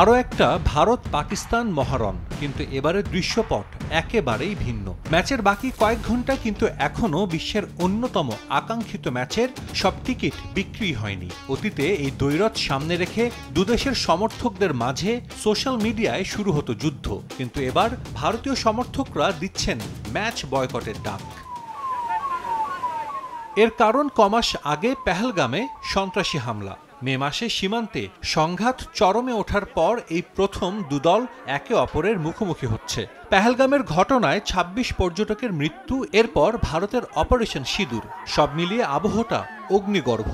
আরও একটা ভারত পাকিস্তান মহারণ, কিন্তু এবারের দৃশ্যপট একেবারেই ভিন্ন। ম্যাচের বাকি কয়েক ঘন্টা কিন্তু এখনও বিশ্বের অন্যতম আকাঙ্ক্ষিত ম্যাচের সব টিকিট বিক্রি হয়নি। অতীতে এই দ্বৈরথ সামনে রেখে দুদেশের সমর্থকদের মাঝে সোশ্যাল মিডিয়ায় শুরু হতো যুদ্ধ, কিন্তু এবার ভারতীয় সমর্থকরা দিচ্ছেন ম্যাচ বয়কটের ডাক। এর কারণ কমাস আগে পেহেলগামে সন্ত্রাসী হামলা। মে মাসে সীমান্তে সংঘাত চরমে ওঠার পর এই প্রথম দুদল একে অপরের মুখোমুখি হচ্ছে। পেহেলগামের ঘটনায় ২৬ পর্যটকের মৃত্যু, এরপর ভারতের অপারেশন সিঁদুর। সব মিলিয়ে আবহটা অগ্নিগর্ভ।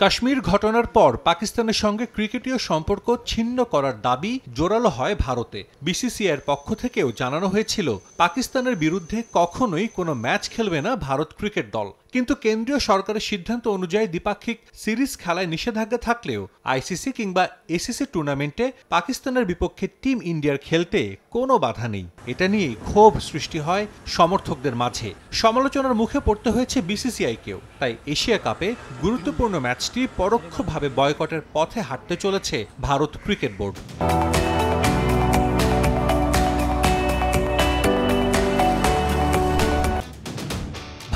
কাশ্মীর ঘটনার পর পাকিস্তানের সঙ্গে ক্রিকেটীয় সম্পর্ক ছিন্ন করার দাবি জোরালো হয় ভারতে। বিসিসিআইয়ের পক্ষ থেকেও জানানো হয়েছিল পাকিস্তানের বিরুদ্ধে কখনোই কোনো ম্যাচ খেলবে না ভারত ক্রিকেট দল। কিন্তু কেন্দ্রীয় সরকারের সিদ্ধান্ত অনুযায়ী দ্বিপাক্ষিক সিরিজ খেলায় নিষেধাজ্ঞা থাকলেও আইসিসি কিংবা এসিসি টুর্নামেন্টে পাকিস্তানের বিপক্ষে টিম ইন্ডিয়ার খেলতে কোনো বাধা নেই। এটা নিয়েই ক্ষোভ সৃষ্টি হয় সমর্থকদের মাঝে। সমালোচনার মুখে পড়তে হয়েছে বিসিসিআইকেও। তাই এশিয়া কাপে গুরুত্বপূর্ণ ম্যাচটি পরোক্ষভাবে বয়কটের পথে হাঁটতে চলেছে ভারত ক্রিকেট বোর্ড।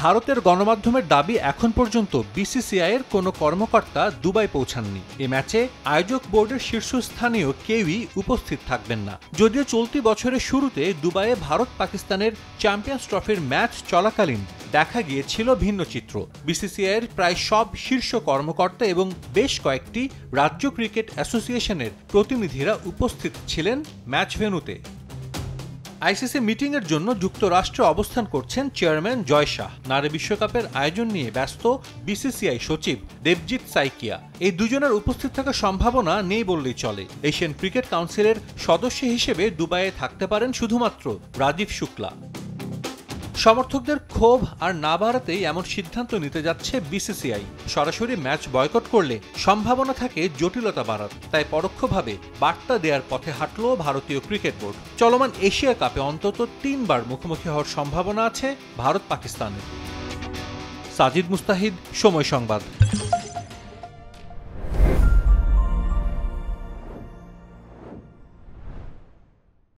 ভারতের গণমাধ্যমের দাবি, এখন পর্যন্ত বিসিসিআইয়ের কোনো কর্মকর্তা দুবাই পৌঁছাননি। এ ম্যাচে আয়োজক বোর্ডের শীর্ষস্থানীয় কেউই উপস্থিত থাকবেন না। যদিও চলতি বছরের শুরুতে দুবাইয়ে ভারত পাকিস্তানের চ্যাম্পিয়ন্স ট্রফির ম্যাচ চলাকালীন দেখা গিয়েছিল ভিন্ন চিত্র। বিসিসিআইয়ের প্রায় সব শীর্ষ কর্মকর্তা এবং বেশ কয়েকটি রাজ্য ক্রিকেট অ্যাসোসিয়েশনের প্রতিনিধিরা উপস্থিত ছিলেন ম্যাচ ভেন্যুতে। আইসিসি মিটিংয়ের জন্য যুক্তরাষ্ট্রে অবস্থান করছেন চেয়ারম্যান জয় শাহ। নারী বিশ্বকাপের আয়োজন নিয়ে ব্যস্ত বিসিসিআই সচিব দেবজিৎ সাইকিয়া। এই দুজনের উপস্থিত থাকার সম্ভাবনা নেই বললেই চলে। এশিয়ান ক্রিকেট কাউন্সিলের সদস্য হিসেবে দুবাইয়ে থাকতে পারেন শুধুমাত্র রাজীব শুক্লা। সমর্থকদের ক্ষোভ আর না বাড়াতেই এমন সিদ্ধান্ত নিতে যাচ্ছে বিসিসিআই। সরাসরি ম্যাচ বয়কট করলে সম্ভাবনা থাকে জটিলতা বাড়ার, তাই পরোক্ষভাবে বার্তা দেওয়ার পথে হাঁটল ভারতীয় ক্রিকেট বোর্ড। চলমান এশিয়া কাপে অন্তত ৩ বার মুখোমুখি হওয়ার সম্ভাবনা আছে ভারত পাকিস্তানের। সাজিদ মুস্তাহিদ, সময় সংবাদ।